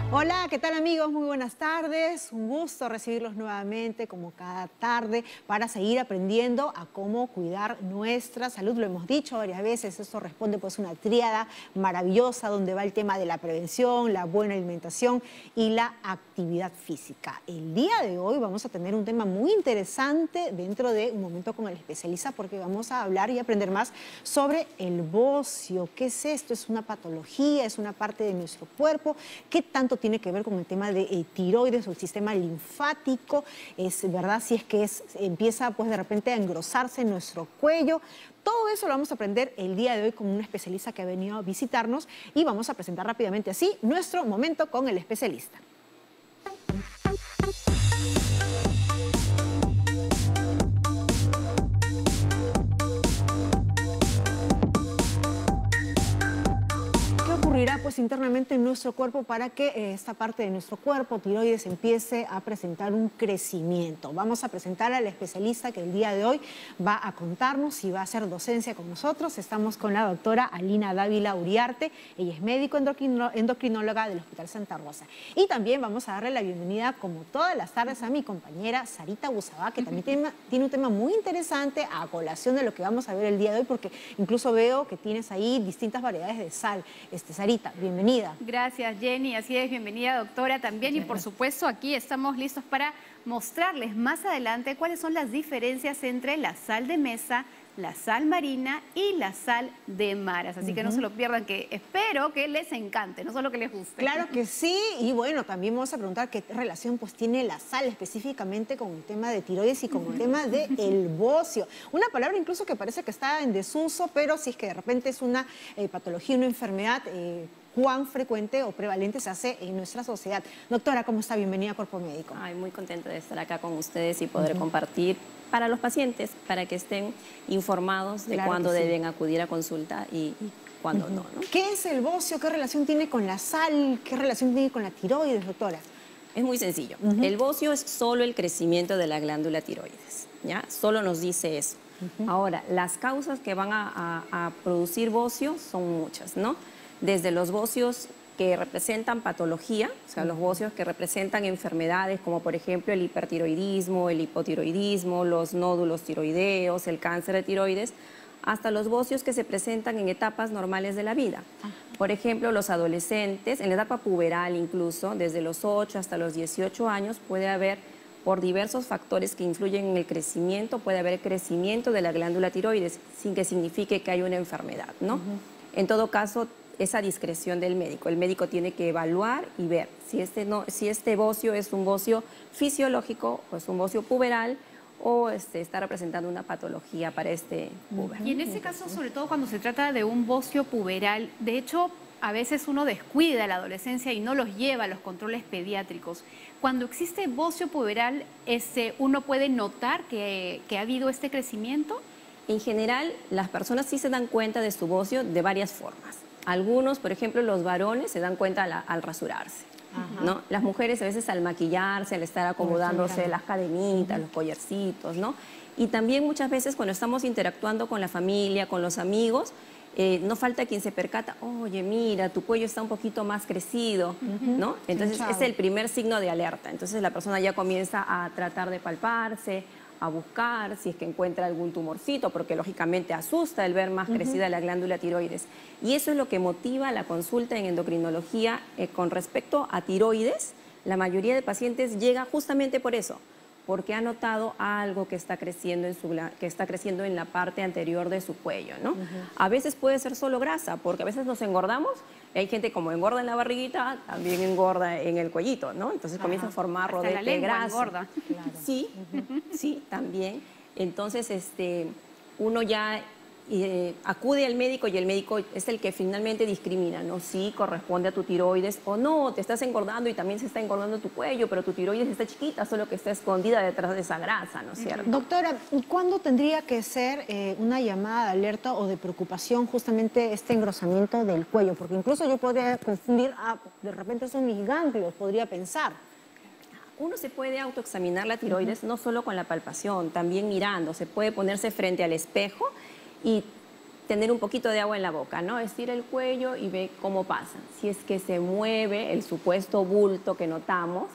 Hola, ¿qué tal amigos? Muy buenas tardes. Un gusto recibirlos nuevamente como cada tarde para seguir aprendiendo a cómo cuidar nuestra salud. Lo hemos dicho varias veces, esto responde pues a una tríada maravillosa donde va el tema de la prevención, la buena alimentación y la actividad física. El día de hoy vamos a tener un tema muy interesante dentro de un momento con el especialista porque vamos a hablar y aprender más sobre el bocio. ¿Qué es esto? ¿Es una patología? ¿Es una parte de nuestro cuerpo? ¿Qué tanto tiene que ver con el tema de tiroides o el sistema linfático? Es verdad, si es que empieza pues de repente a engrosarse en nuestro cuello. Todo eso lo vamos a aprender el día de hoy con un especialista que ha venido a visitarnos y vamos a presentar rápidamente así nuestro momento con el especialista. Ocurrirá pues internamente en nuestro cuerpo para que esta parte de nuestro cuerpo, tiroides, empiece a presentar un crecimiento. Vamos a presentar al especialista que el día de hoy va a contarnos y va a hacer docencia con nosotros. Estamos con la doctora Alina Dávila Uriarte. Ella es médico endocrinóloga del Hospital Santa Rosa. Y también vamos a darle la bienvenida, como todas las tardes, a mi compañera Sarita Busabá, que también tiene un tema muy interesante a colación de lo que vamos a ver el día de hoy, porque incluso veo que tienes ahí distintas variedades de sal. Sarita, bienvenida. Gracias, Jenny. Así es, bienvenida, doctora, también. Y por supuesto, aquí estamos listos para mostrarles más adelante cuáles son las diferencias entre la sal de mesa, la sal marina y la sal de maras. Así que no se lo pierdan, que espero que les encante, no solo que les guste. Claro que sí. Y bueno, también vamos a preguntar qué relación pues tiene la sal específicamente con el tema de tiroides y con el tema del bocio. Una palabra incluso que parece que está en desuso, pero si es que de repente es una patología, una enfermedad, cuán frecuente o prevalente se hace en nuestra sociedad. Doctora, ¿cómo está? Bienvenida a Cuerpo Médico. Ay, muy contenta de estar acá con ustedes y poder compartir para los pacientes, para que estén informados de cuándo deben acudir a consulta y cuándo no. ¿Qué es el bocio? ¿Qué relación tiene con la sal? ¿Qué relación tiene con la tiroides, doctora? Es muy sencillo. El bocio es solo el crecimiento de la glándula tiroides, ¿ya? Solo nos dice eso. Ahora, las causas que van a producir bocio son muchas, ¿no? Desde los bocios que representan patología, o sea, los bocios que representan enfermedades como por ejemplo el hipertiroidismo, el hipotiroidismo, los nódulos tiroideos, el cáncer de tiroides, hasta los bocios que se presentan en etapas normales de la vida. Por ejemplo, los adolescentes, en la etapa puberal incluso, desde los 8 hasta los 18 años, puede haber, por diversos factores que influyen en el crecimiento, puede haber crecimiento de la glándula tiroides, sin que signifique que hay una enfermedad, ¿no? En todo caso, esa discreción del médico. El médico tiene que evaluar y ver si este bocio es un bocio fisiológico o es un bocio puberal o está representando una patología para este puber. Y en este caso, sobre todo cuando se trata de un bocio puberal, de hecho, a veces uno descuida a la adolescencia y no los lleva a los controles pediátricos. Cuando existe bocio puberal, ¿uno puede notar que ha habido este crecimiento? En general, las personas sí se dan cuenta de su bocio de varias formas. Algunos, por ejemplo, los varones se dan cuenta al rasurarse, ¿no? Las mujeres a veces al maquillarse, al estar acomodándose las cadenitas, los collarcitos, ¿no? Y también muchas veces cuando estamos interactuando con la familia, con los amigos, no falta quien se percata, oye, mira, tu cuello está un poquito más crecido, ¿no? Entonces es el primer signo de alerta. Entonces la persona ya comienza a tratar de palparse, a buscar si es que encuentra algún tumorcito, porque lógicamente asusta el ver más crecida la glándula tiroides. Y eso es lo que motiva la consulta en endocrinología con respecto a tiroides. La mayoría de pacientes llega justamente por eso, porque ha notado algo que está creciendo en la parte anterior de su cuello, ¿no? A veces puede ser solo grasa, porque a veces nos engordamos. Hay gente como engorda en la barriguita, también engorda en el cuellito, ¿no? Entonces comienza a formar rodete de grasa. Engorda. Claro. Sí, sí, también. Entonces, uno ya acude al médico y el médico es el que finalmente discrimina, ¿no? Si corresponde a tu tiroides o no, te estás engordando y también se está engordando tu cuello, pero tu tiroides está chiquita, solo que está escondida detrás de esa grasa, ¿no es cierto? Doctora, ¿cuándo tendría que ser una llamada de alerta o de preocupación justamente este engrosamiento del cuello? Porque incluso yo podría confundir, de repente son mis ganglios, podría pensar. Uno se puede autoexaminar la tiroides no solo con la palpación, también mirando, se puede ponerse frente al espejo y tener un poquito de agua en la boca, ¿no? Estira el cuello y ve cómo pasa. Si es que se mueve el supuesto bulto que notamos,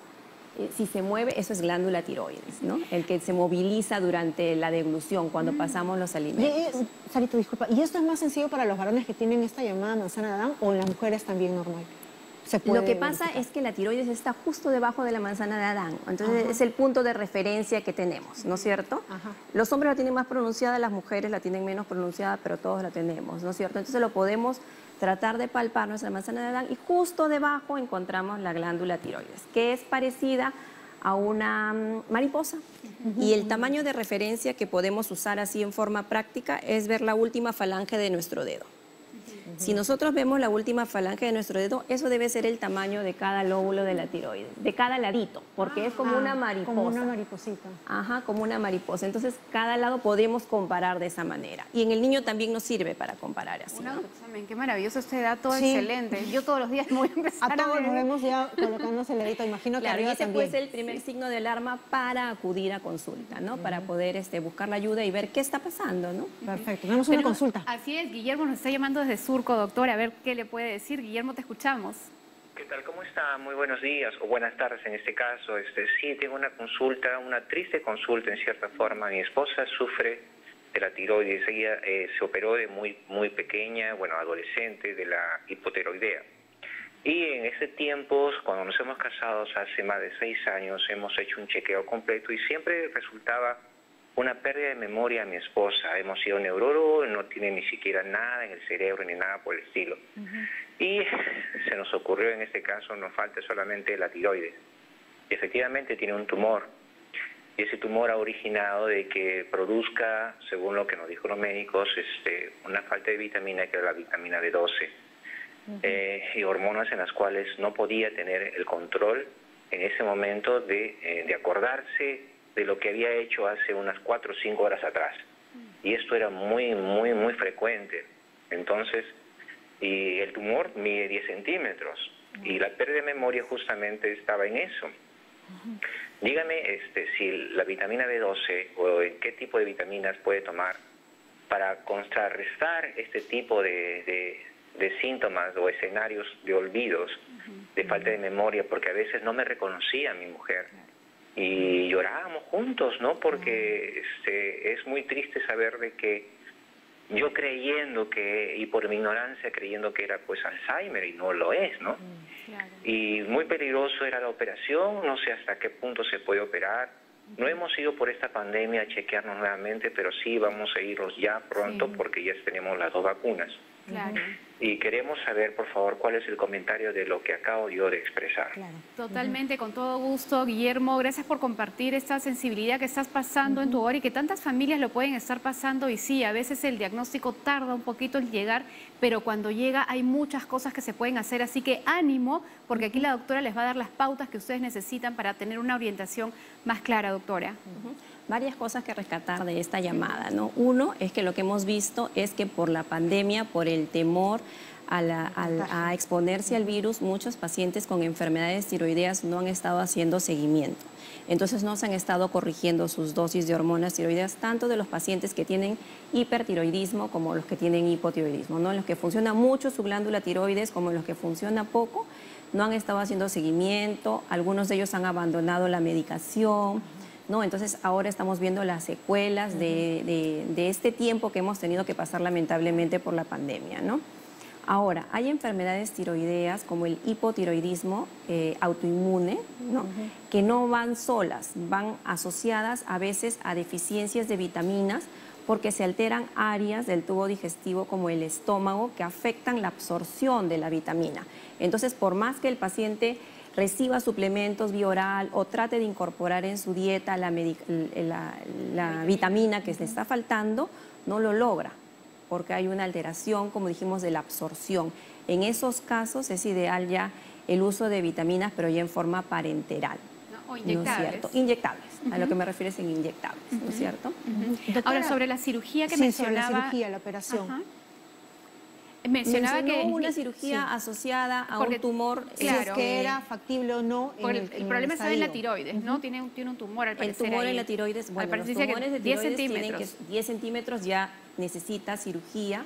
si se mueve, eso es glándula tiroides, ¿no? El que se moviliza durante la deglución, cuando pasamos los alimentos. Sarito, disculpa, ¿y esto es más sencillo para los varones que tienen esta llamada manzana de Adán o en las mujeres también normal? Lo que pasa es que la tiroides está justo debajo de la manzana de Adán, entonces es el punto de referencia que tenemos, ¿no es cierto? Los hombres la tienen más pronunciada, las mujeres la tienen menos pronunciada, pero todos la tenemos, ¿no es cierto? Entonces lo podemos tratar de palpar nuestra manzana de Adán y justo debajo encontramos la glándula tiroides, que es parecida a una mariposa. Y el tamaño de referencia que podemos usar así en forma práctica es ver la última falange de nuestro dedo. Si nosotros vemos la última falange de nuestro dedo, eso debe ser el tamaño de cada lóbulo de la tiroides, de cada ladito, porque es como una mariposa. Como una mariposita. Ajá, como una mariposa. Entonces, cada lado podemos comparar de esa manera. Y en el niño también nos sirve para comparar así, ¿no? Qué maravilloso este dato, excelente. Yo todos los días me voy a empezar a todos nos vemos ya colocándose el dedito, imagino que claro, arriba y ese también. puede ser el primer signo de alarma para acudir a consulta, ¿no? Para poder buscar la ayuda y ver qué está pasando, ¿no? Perfecto, tenemos una consulta. Así es, Guillermo nos está llamando desde Surco, doctor, a ver qué le puede decir. Guillermo, te escuchamos. ¿Qué tal? ¿Cómo está? Muy buenos días o buenas tardes en este caso. Sí, tengo una consulta, una triste consulta en cierta forma. Mi esposa sufre de la tiroides. Ella se operó de muy pequeña, bueno, adolescente, de la hipotiroidea. Y en ese tiempo, cuando nos hemos casado hace más de 6 años, hemos hecho un chequeo completo y siempre resultaba una pérdida de memoria a mi esposa. Hemos ido a un neurólogo, no tiene ni siquiera nada en el cerebro ni nada por el estilo. Y se nos ocurrió en este caso, nos falta solamente la tiroides. Y efectivamente tiene un tumor. Y ese tumor ha originado de que produzca, según lo que nos dijo los médicos, una falta de vitamina, que era la vitamina B12. Y hormonas en las cuales no podía tener el control en ese momento de acordarse de lo que había hecho hace unas 4 o 5 horas atrás. Y esto era muy frecuente. Entonces, y el tumor mide 10 centímetros. Y la pérdida de memoria justamente estaba en eso. Dígame si la vitamina B12 o en qué tipo de vitaminas puede tomar para contrarrestar este tipo de síntomas o escenarios de olvidos, de falta de memoria, porque a veces no me reconocía mi mujer. Y llorábamos juntos, ¿no? Porque es muy triste saber de que yo creyendo que, y por mi ignorancia creyendo que era pues Alzheimer, y no lo es, ¿no? Claro. Y muy peligroso era la operación, no sé hasta qué punto se puede operar. No hemos ido por esta pandemia a chequearnos nuevamente, pero sí vamos a irnos ya pronto porque ya tenemos las 2 vacunas. Claro. Y queremos saber, por favor, cuál es el comentario de lo que acabo yo de expresar. Claro. Totalmente, con todo gusto, Guillermo. Gracias por compartir esta sensibilidad que estás pasando en tu hogar y que tantas familias lo pueden estar pasando. Y sí, a veces el diagnóstico tarda un poquito en llegar, pero cuando llega hay muchas cosas que se pueden hacer. Así que ánimo, porque aquí la doctora les va a dar las pautas que ustedes necesitan para tener una orientación más clara, doctora. Varias cosas que rescatar de esta llamada, ¿no? Uno es que lo que hemos visto es que por la pandemia, por el temor a exponerse al virus, muchos pacientes con enfermedades tiroideas no han estado haciendo seguimiento. Entonces no se han estado corrigiendo sus dosis de hormonas tiroideas, tanto de los pacientes que tienen hipertiroidismo como los que tienen hipotiroidismo, ¿no? En los que funciona mucho su glándula tiroides como en los que funciona poco, no han estado haciendo seguimiento, algunos de ellos han abandonado la medicación, ¿no? Entonces ahora estamos viendo las secuelas de este tiempo que hemos tenido que pasar lamentablemente por la pandemia, ¿no? Ahora, hay enfermedades tiroideas como el hipotiroidismo autoinmune, ¿no? Que no van solas, van asociadas a veces a deficiencias de vitaminas porque se alteran áreas del tubo digestivo como el estómago que afectan la absorción de la vitamina. Entonces, por más que el paciente reciba suplementos vía oral o trate de incorporar en su dieta la vitamina que se está faltando, no lo logra, porque hay una alteración, como dijimos, de la absorción. En esos casos es ideal ya el uso de vitaminas, pero ya en forma parenteral. O inyectables. ¿No es cierto? Inyectables, a lo que me refiero es en inyectables, ¿no es cierto? Ahora, sobre la cirugía que mencionaba... sobre la cirugía, la operación. Mencionaba que una cirugía asociada a un tumor. Claro, si es que era factible o no. El problema está en la tiroides, ¿no? Tiene un tumor al parecer. El tumor ahí. en la tiroides, bueno, los tumores de 10 tiroides centímetros. tienen que 10 centímetros ya necesita cirugía.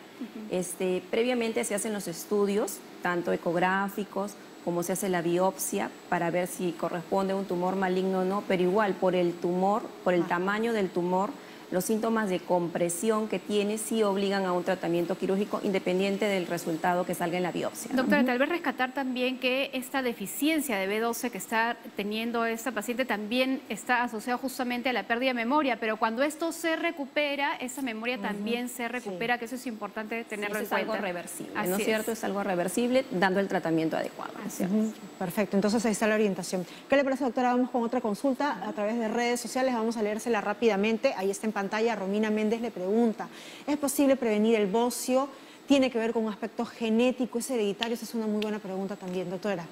Previamente se hacen los estudios, tanto ecográficos como se hace la biopsia para ver si corresponde a un tumor maligno o no, pero igual por el tumor, por el tamaño del tumor, los síntomas de compresión que tiene sí obligan a un tratamiento quirúrgico independiente del resultado que salga en la biopsia, ¿no? Doctora, tal vez rescatar también que esta deficiencia de B12 que está teniendo esta paciente también está asociada justamente a la pérdida de memoria, pero cuando esto se recupera, esa memoria también se recupera, que eso es importante tenerlo en cuenta. Es algo reversible, Así ¿no es cierto? Es algo reversible dando el tratamiento adecuado, ¿no es cierto? Perfecto, entonces ahí está la orientación. ¿Qué le parece, doctora? Vamos con otra consulta a través de redes sociales, vamos a leérsela rápidamente. Ahí está en pantalla, Romina Méndez le pregunta, ¿es posible prevenir el bocio? ¿Tiene que ver con un aspecto genético, es hereditario? Esa es una muy buena pregunta también, doctora.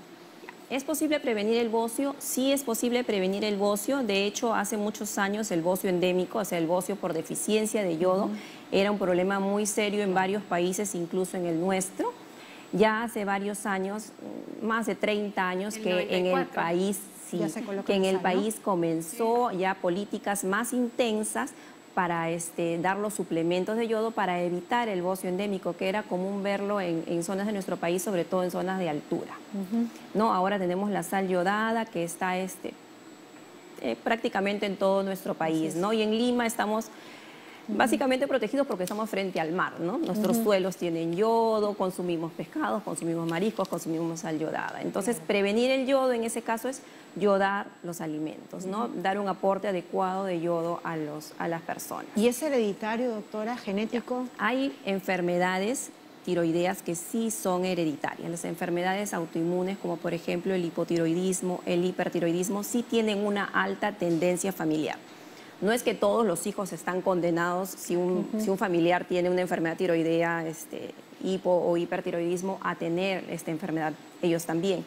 ¿Es posible prevenir el bocio? Sí es posible prevenir el bocio. De hecho, hace muchos años el bocio endémico, o sea, el bocio por deficiencia de yodo, era un problema muy serio en varios países, incluso en el nuestro. Ya hace varios años, más de 30 años, que en el país, país comenzó ya políticas más intensas para dar los suplementos de yodo para evitar el bocio endémico, que era común verlo en zonas de nuestro país, sobre todo en zonas de altura. ¿No? Ahora tenemos la sal yodada, que está prácticamente en todo nuestro país, ¿no? Y en Lima estamos básicamente protegidos porque estamos frente al mar, ¿no? Nuestros suelos tienen yodo, consumimos pescados, consumimos mariscos, consumimos sal yodada. Entonces, prevenir el yodo en ese caso es yodar los alimentos, ¿no? Dar un aporte adecuado de yodo a las personas. ¿Y es hereditario, doctora, genético? Hay enfermedades tiroideas que sí son hereditarias. Las enfermedades autoinmunes, como por ejemplo el hipotiroidismo, el hipertiroidismo, sí tienen una alta tendencia familiar. No es que todos los hijos están condenados si un familiar tiene una enfermedad tiroidea, hipo o hipertiroidismo, a tener esta enfermedad ellos también.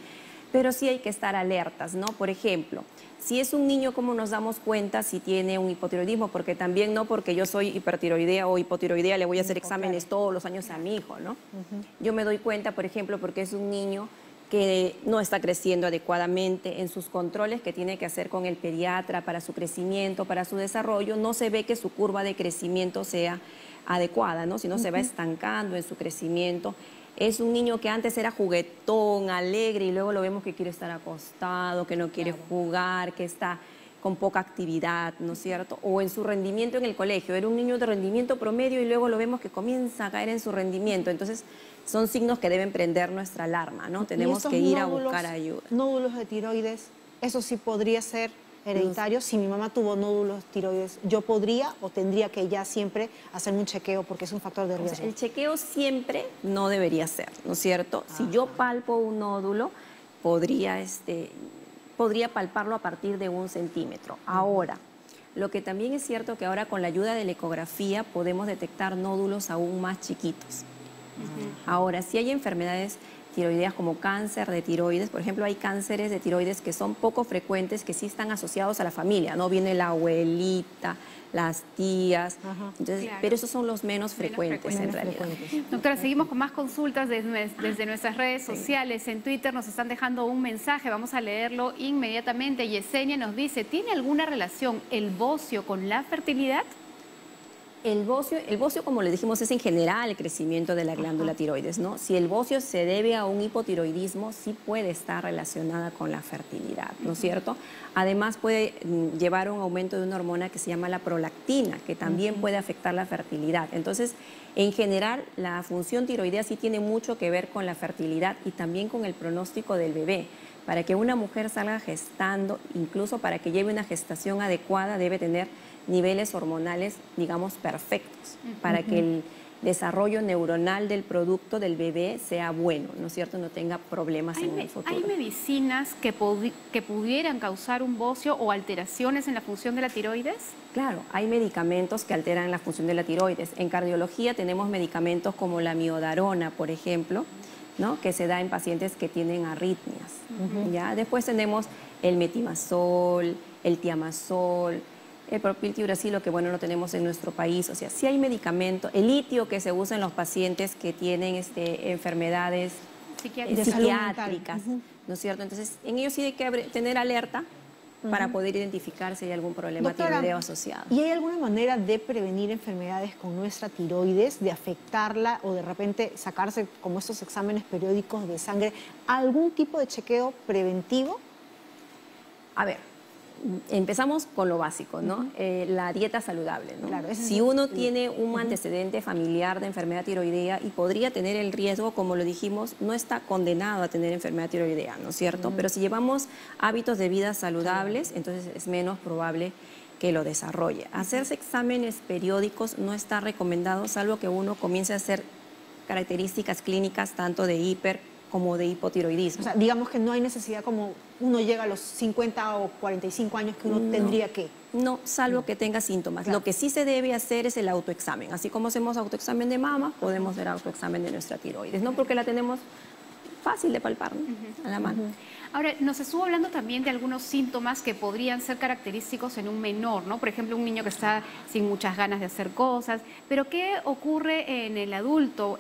Pero sí hay que estar alertas, ¿no? Por ejemplo, si es un niño, ¿cómo nos damos cuenta si tiene un hipotiroidismo? Porque también no porque yo soy hipertiroidea o hipotiroidea le voy a hacer exámenes todos los años a mi hijo, ¿no? Yo me doy cuenta, por ejemplo, porque es un niño que no está creciendo adecuadamente en sus controles que tiene que hacer con el pediatra para su crecimiento, para su desarrollo, no se ve que su curva de crecimiento sea adecuada, ¿no? Sino se va estancando en su crecimiento. Es un niño que antes era juguetón, alegre, y luego lo vemos que quiere estar acostado, que no quiere jugar, que está con poca actividad, ¿no es cierto? O en su rendimiento en el colegio. Era un niño de rendimiento promedio y luego lo vemos que comienza a caer en su rendimiento. Entonces, son signos que deben prender nuestra alarma, ¿no? Tenemos que ir a buscar ayuda. Nódulos de tiroides, eso sí podría ser hereditario. Si mi mamá tuvo nódulos tiroides, ¿yo podría o tendría que ya siempre hacerme un chequeo porque es un factor de riesgo? O sea, el chequeo siempre no debería ser, ¿no es cierto? Si yo palpo un nódulo, podría palparlo a partir de 1 centímetro. Ahora, lo que también es cierto que ahora con la ayuda de la ecografía podemos detectar nódulos aún más chiquitos. Ahora, si hay enfermedades tiroideas como cáncer de tiroides, por ejemplo, hay cánceres de tiroides que son poco frecuentes, que sí están asociados a la familia, ¿no? Viene la abuelita, las tías, entonces, pero esos son los menos frecuentes en realidad. Doctora, seguimos con más consultas desde nuestras redes sociales. En Twitter nos están dejando un mensaje, vamos a leerlo inmediatamente. Yesenia nos dice, ¿tiene alguna relación el bocio con la fertilidad? El bocio, como le dijimos, es en general el crecimiento de la glándula tiroides, ¿no? Si el bocio se debe a un hipotiroidismo, sí puede estar relacionada con la fertilidad, ¿no es cierto? Además puede llevar a un aumento de una hormona que se llama la prolactina, que también puede afectar la fertilidad. Entonces, en general, la función tiroidea sí tiene mucho que ver con la fertilidad y también con el pronóstico del bebé. Para que una mujer salga gestando, incluso para que lleve una gestación adecuada, debe tener niveles hormonales, digamos, perfectos, para que el desarrollo neuronal del producto del bebé sea bueno, ¿no es cierto? No tenga problemas en el futuro. ¿Hay medicinas que pudieran causar un bocio o alteraciones en la función de la tiroides? Claro, hay medicamentos que alteran la función de la tiroides. En cardiología tenemos medicamentos como la miodarona, por ejemplo, ¿no? Que se da en pacientes que tienen arritmias. ¿Ya? Después tenemos el metimazol, el tiamazol, el propiltiuracilo, que bueno, no tenemos en nuestro país. O sea, sí hay medicamento, el litio que se usa en los pacientes que tienen enfermedades psiquiátricas, ¿no es cierto? Entonces, en ellos sí hay que tener alerta para poder identificar si hay algún problema tiroideo asociado. ¿Y hay alguna manera de prevenir enfermedades con nuestra tiroides, de afectarla o de repente sacarse como estos exámenes periódicos de sangre? ¿Algún tipo de chequeo preventivo? A ver, empezamos con lo básico, ¿no? La dieta saludable, ¿no? Claro, si uno tiene un antecedente familiar de enfermedad tiroidea y podría tener el riesgo, como lo dijimos, no está condenado a tener enfermedad tiroidea, ¿no es cierto? Pero si llevamos hábitos de vida saludables, entonces es menos probable que lo desarrolle. Hacerse exámenes periódicos no está recomendado, salvo que uno comience a hacer características clínicas tanto de hiper como de hipotiroidismo. O sea, digamos que no hay necesidad como uno llega a los 50 o 45 años que uno tendría que... No, salvo que tenga síntomas. Claro. Lo que sí se debe hacer es el autoexamen. Así como hacemos autoexamen de mama, podemos hacer autoexamen de nuestra tiroides, ¿no? Porque la tenemos fácil de palpar, ¿no? A la mano. Ahora, nos estuvo hablando también de algunos síntomas que podrían ser característicos en un menor, ¿no? Por ejemplo, un niño que está sin muchas ganas de hacer cosas. Pero, ¿qué ocurre en el adulto?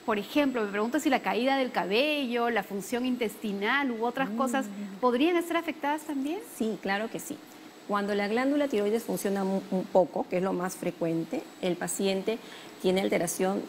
Por ejemplo, me pregunto si la caída del cabello, la función intestinal u otras cosas podrían estar afectadas también. Sí, claro que sí. Cuando la glándula tiroides funciona un poco, que es lo más frecuente, el paciente tiene alteración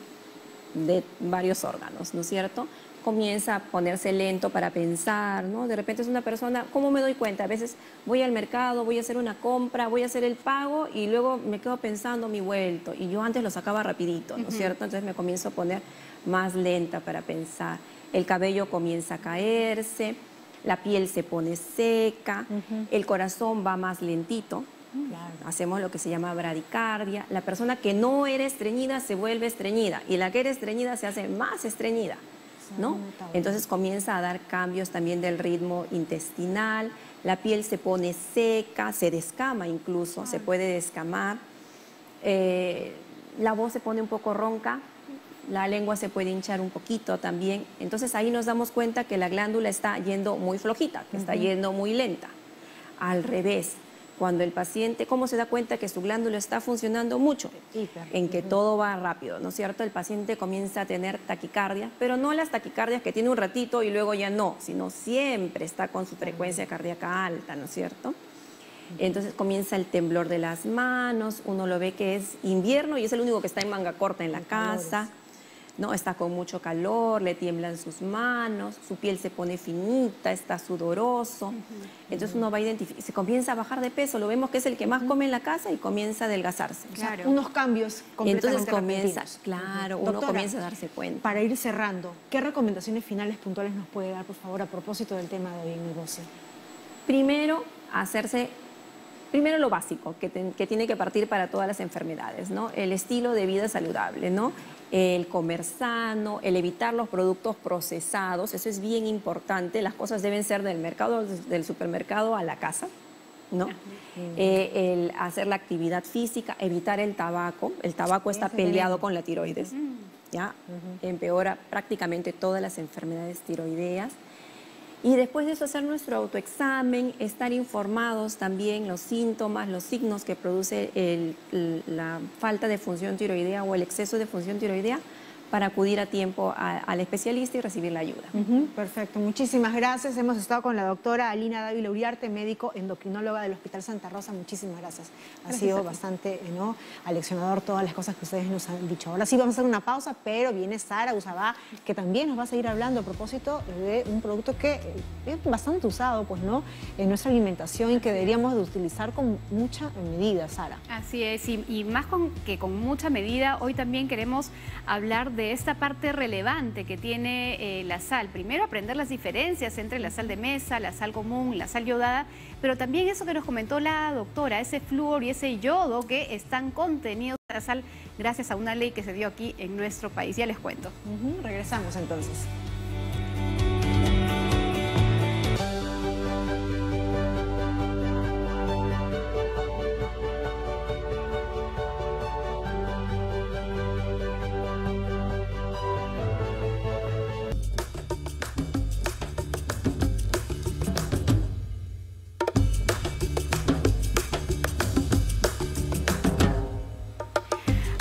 de varios órganos, ¿no es cierto? Comienza a ponerse lento para pensar, ¿no? De repente es una persona, ¿cómo me doy cuenta? A veces voy al mercado, voy a hacer una compra, voy a hacer el pago y luego me quedo pensando mi vuelto. Y yo antes lo sacaba rapidito, ¿no es cierto? Entonces me comienzo a poner más lenta para pensar. El cabello comienza a caerse, la piel se pone seca, el corazón va más lentito. Claro. Hacemos lo que se llama bradicardia. La persona que no era estreñida se vuelve estreñida y la que era estreñida se hace más estreñida, ¿no? Entonces comienza a dar cambios también del ritmo intestinal, la piel se pone seca, se descama incluso, se puede descamar, la voz se pone un poco ronca, la lengua se puede hinchar un poquito también. Entonces ahí nos damos cuenta que la glándula está yendo muy flojita, que está yendo muy lenta. Al revés, cuando el paciente, ¿cómo se da cuenta que su glándula está funcionando mucho? En que todo va rápido, ¿no es cierto? El paciente comienza a tener taquicardia, pero no las taquicardias que tiene un ratito y luego ya no, sino siempre está con su frecuencia cardíaca alta, ¿no es cierto? Entonces comienza el temblor de las manos, uno lo ve que es invierno y es el único que está en manga corta en la casa. ¿No? Está con mucho calor, le tiemblan sus manos, su piel se pone finita, está sudoroso. Entonces uno va a identificar, se comienza a bajar de peso, lo vemos que es el que más come en la casa y comienza a adelgazarse. Claro. O sea, unos cambios completamente entonces comienza, repentinos. claro, Doctora, uno comienza a darse cuenta. Para ir cerrando, ¿qué recomendaciones finales puntuales nos puede dar, por favor, a propósito del tema de hoy en negocio? Primero, lo básico, que tiene que partir para todas las enfermedades, ¿no? El estilo de vida saludable, ¿no? El comer sano, el evitar los productos procesados, eso es bien importante. Las cosas deben ser del mercado, del supermercado a la casa, ¿no? El hacer la actividad física, evitar el tabaco. El tabaco está peleado con la tiroides, ¿ya? Empeora prácticamente todas las enfermedades tiroideas. Y después de eso hacer nuestro autoexamen, estar informados también los síntomas, los signos que produce la falta de función tiroidea o el exceso de función tiroidea para acudir a tiempo al especialista y recibir la ayuda. Perfecto, muchísimas gracias. Hemos estado con la doctora Alina Dávila Uriarte, médico endocrinóloga del Hospital Santa Rosa. Muchísimas gracias. Ha sido bastante aleccionador todas las cosas que ustedes nos han dicho. Ahora sí vamos a hacer una pausa, pero viene Sara Usabá, que también nos va a seguir hablando a propósito de un producto que es bastante usado, pues, ¿no?, en nuestra alimentación y que deberíamos de utilizar con mucha medida, Sara. Así es, y más que con mucha medida, hoy también queremos hablar de esta parte relevante que tiene la sal. Primero, aprender las diferencias entre la sal de mesa, la sal común, la sal yodada, pero también eso que nos comentó la doctora, ese flúor y ese yodo que están contenidos en la sal gracias a una ley que se dio aquí en nuestro país. Ya les cuento. Regresamos entonces.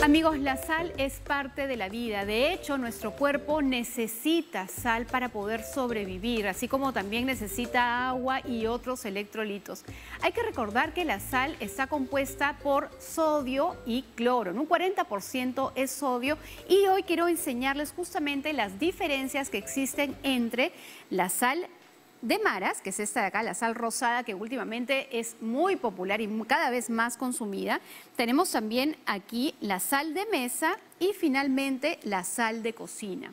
Amigos, la sal es parte de la vida. De hecho, nuestro cuerpo necesita sal para poder sobrevivir, así como también necesita agua y otros electrolitos. Hay que recordar que la sal está compuesta por sodio y cloro. Un 40% es sodio y hoy quiero enseñarles justamente las diferencias que existen entre la sal de maras, que es esta de acá, la sal rosada, que últimamente es muy popular y cada vez más consumida. Tenemos también aquí la sal de mesa y finalmente la sal de cocina.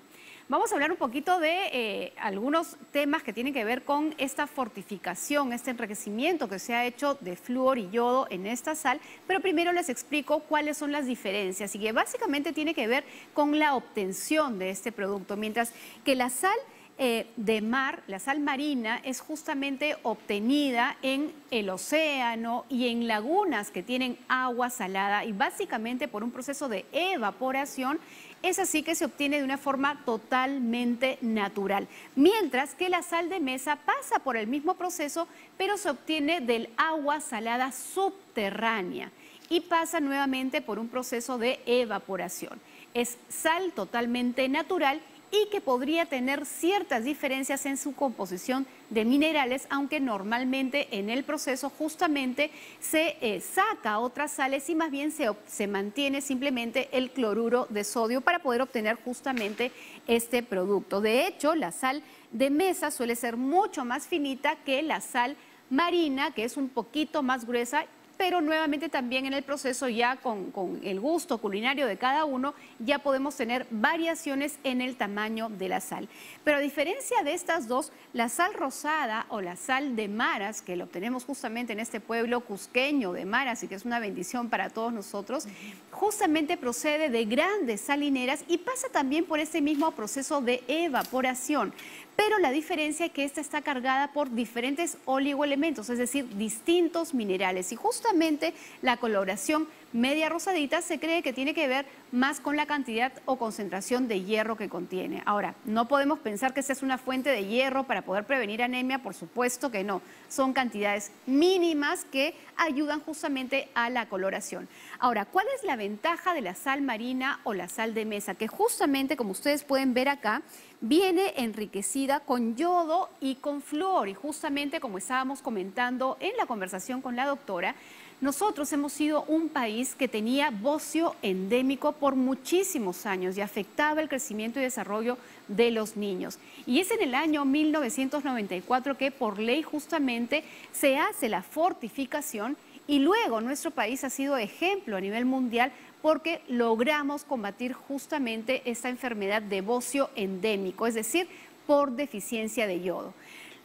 Vamos a hablar un poquito de algunos temas que tienen que ver con esta fortificación, este enriquecimiento que se ha hecho de flúor y yodo en esta sal, pero primero les explico cuáles son las diferencias y que básicamente tiene que ver con la obtención de este producto, mientras que la sal de mar, la sal marina, es justamente obtenida en el océano y en lagunas que tienen agua salada y básicamente por un proceso de evaporación. Es así que se obtiene de una forma totalmente natural, mientras que la sal de mesa pasa por el mismo proceso, pero se obtiene del agua salada subterránea y pasa nuevamente por un proceso de evaporación. Es sal totalmente natural y que podría tener ciertas diferencias en su composición de minerales, aunque normalmente en el proceso justamente se saca otras sales y más bien se mantiene simplemente el cloruro de sodio para poder obtener justamente este producto. De hecho, la sal de mesa suele ser mucho más finita que la sal marina, que es un poquito más gruesa, pero nuevamente también en el proceso ya con el gusto culinario de cada uno ya podemos tener variaciones en el tamaño de la sal. Pero a diferencia de estas dos, la sal rosada o la sal de maras, que lo obtenemos justamente en este pueblo cusqueño de Maras y que es una bendición para todos nosotros, justamente procede de grandes salineras y pasa también por este mismo proceso de evaporación. Pero la diferencia es que esta está cargada por diferentes oligoelementos, es decir, distintos minerales. Y justamente la coloración media rosadita se cree que tiene que ver más con la cantidad o concentración de hierro que contiene. Ahora, no podemos pensar que esta es una fuente de hierro para poder prevenir anemia, por supuesto que no. Son cantidades mínimas que ayudan justamente a la coloración. Ahora, ¿cuál es la ventaja de la sal marina o la sal de mesa? Que justamente, como ustedes pueden ver acá, viene enriquecida con yodo y con flúor. Y justamente, como estábamos comentando en la conversación con la doctora, nosotros hemos sido un país que tenía bocio endémico por muchísimos años y afectaba el crecimiento y desarrollo de los niños. Y es en el año 1994 que por ley justamente se hace la fortificación y luego nuestro país ha sido ejemplo a nivel mundial porque logramos combatir justamente esta enfermedad de bocio endémico, es decir, por deficiencia de yodo.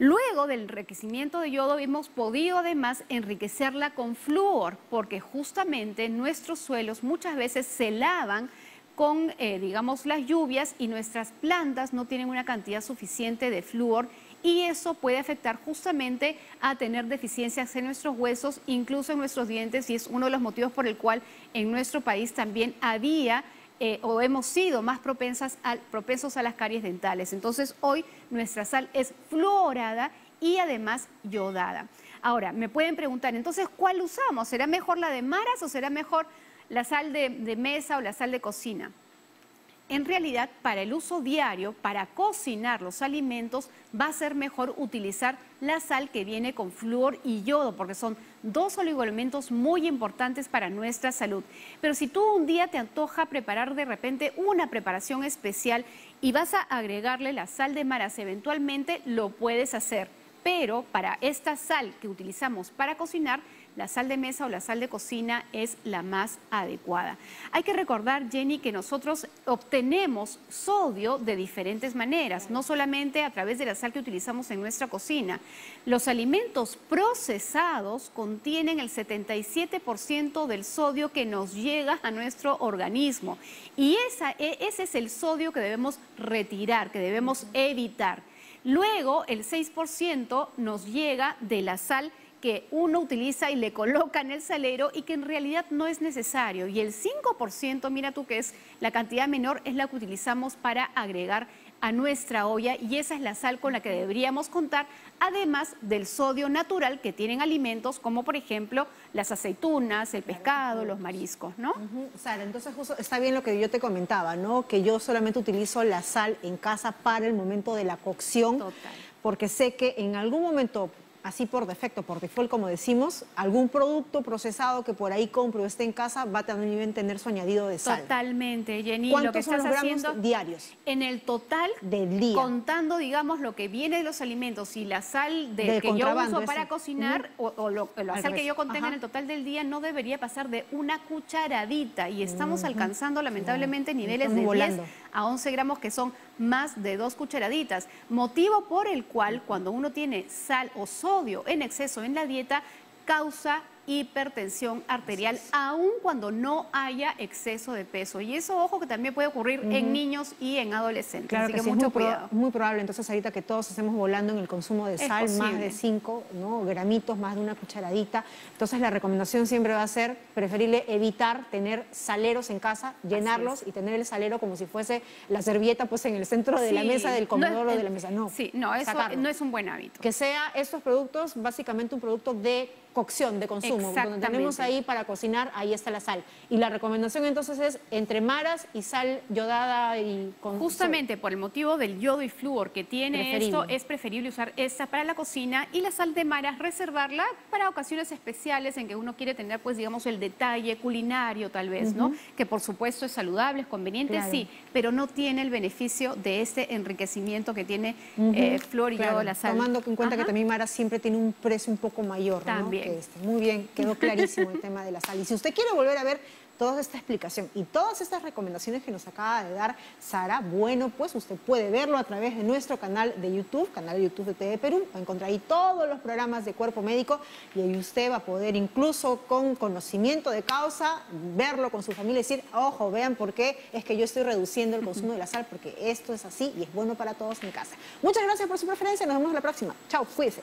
Luego del enriquecimiento de yodo hemos podido además enriquecerla con flúor, porque justamente nuestros suelos muchas veces se lavan con, digamos, las lluvias y nuestras plantas no tienen una cantidad suficiente de flúor y eso puede afectar justamente a tener deficiencias en nuestros huesos, incluso en nuestros dientes, y es uno de los motivos por el cual en nuestro país también había o hemos sido más propensos a las caries dentales. Entonces hoy nuestra sal es fluorada y además yodada. Ahora, me pueden preguntar, entonces, ¿cuál usamos? ¿Será mejor la de maras o será mejor la sal de mesa o la sal de cocina? En realidad, para el uso diario, para cocinar los alimentos, va a ser mejor utilizar la sal que viene con flúor y yodo, porque son dos oligoelementos muy importantes para nuestra salud. Pero si tú un día te antoja preparar de repente una preparación especial y vas a agregarle la sal de maras, eventualmente lo puedes hacer. Pero para esta sal que utilizamos para cocinar, la sal de mesa o la sal de cocina es la más adecuada. Hay que recordar, Jenny, que nosotros obtenemos sodio de diferentes maneras, no solamente a través de la sal que utilizamos en nuestra cocina. Los alimentos procesados contienen el 77% del sodio que nos llega a nuestro organismo y ese es el sodio que debemos retirar, que debemos evitar. Luego, el 6% nos llega de la sal que uno utiliza y le coloca en el salero y que en realidad no es necesario. Y el 5%, mira tú que es la cantidad menor, es la que utilizamos para agregar a nuestra olla y esa es la sal con la que deberíamos contar, además del sodio natural que tienen alimentos como por ejemplo las aceitunas, el pescado, los mariscos, ¿no? Sara, entonces justo está bien lo que yo te comentaba, ¿no? Que yo solamente utilizo la sal en casa para el momento de la cocción. Total. Porque sé que en algún momento, así por defecto, por default, como decimos, algún producto procesado que por ahí compro o esté en casa va a también tener su añadido de sal. Totalmente, Jenny. ¿Cuántos lo que son estás los gramos haciendo diarios? En el total, Del día. contando, digamos, lo que viene de los alimentos y la sal Del que yo contrabando uso ese. para cocinar, o la Al sal que revés. yo contenga Ajá. en el total del día no debería pasar de una cucharadita. Y estamos alcanzando lamentablemente niveles estamos de volando. 10 a 11 gramos que son más de 2 cucharaditas. Motivo por el cual cuando uno tiene sal o sodio en exceso en la dieta, causa hipertensión arterial, aun cuando no haya exceso de peso. Y eso, ojo, que también puede ocurrir en niños y en adolescentes. Claro Así que que sí, mucho es cuidado. muy probable entonces ahorita que todos estemos volando en el consumo de Es sal, más posible. de 5, ¿no? gramitos, más de una cucharadita. Entonces la recomendación siempre va a ser preferible evitar tener saleros en casa, llenarlos y tener el salero como si fuese la servilleta pues en el centro de la Sí. mesa del comedor No o es- de la mesa. No, Sí, no, eso sacarlo. no es un buen hábito. Que sea estos productos básicamente un producto de cocción, de consumo. Donde Exactamente. tenemos ahí para cocinar, ahí está la sal. Y la recomendación entonces es entre maras y sal yodada y con... Justamente por el motivo del yodo y flúor que tiene Preferible. esto, es preferible usar esta para la cocina y la sal de maras reservarla para ocasiones especiales en que uno quiere tener, pues digamos, el detalle culinario tal vez, ¿no? Que por supuesto es saludable, es conveniente, Claro. sí, pero no tiene el beneficio de este enriquecimiento que tiene flúor y Claro, yodo, la sal. tomando en cuenta que Ajá. también Mara siempre tiene un precio un poco mayor, ¿no? También. Que este. Muy bien, quedó clarísimo el tema de la sal. Y si usted quiere volver a ver toda esta explicación y todas estas recomendaciones que nos acaba de dar Sara, bueno, pues usted puede verlo a través de nuestro canal de YouTube de TV Perú. Va a encontrar ahí todos los programas de Cuerpo Médico y ahí usted va a poder incluso con conocimiento de causa verlo con su familia y decir, ojo, vean por qué es que yo estoy reduciendo el consumo de la sal, porque esto es así y es bueno para todos en casa. Muchas gracias por su preferencia, nos vemos la próxima. Chao, cuídense.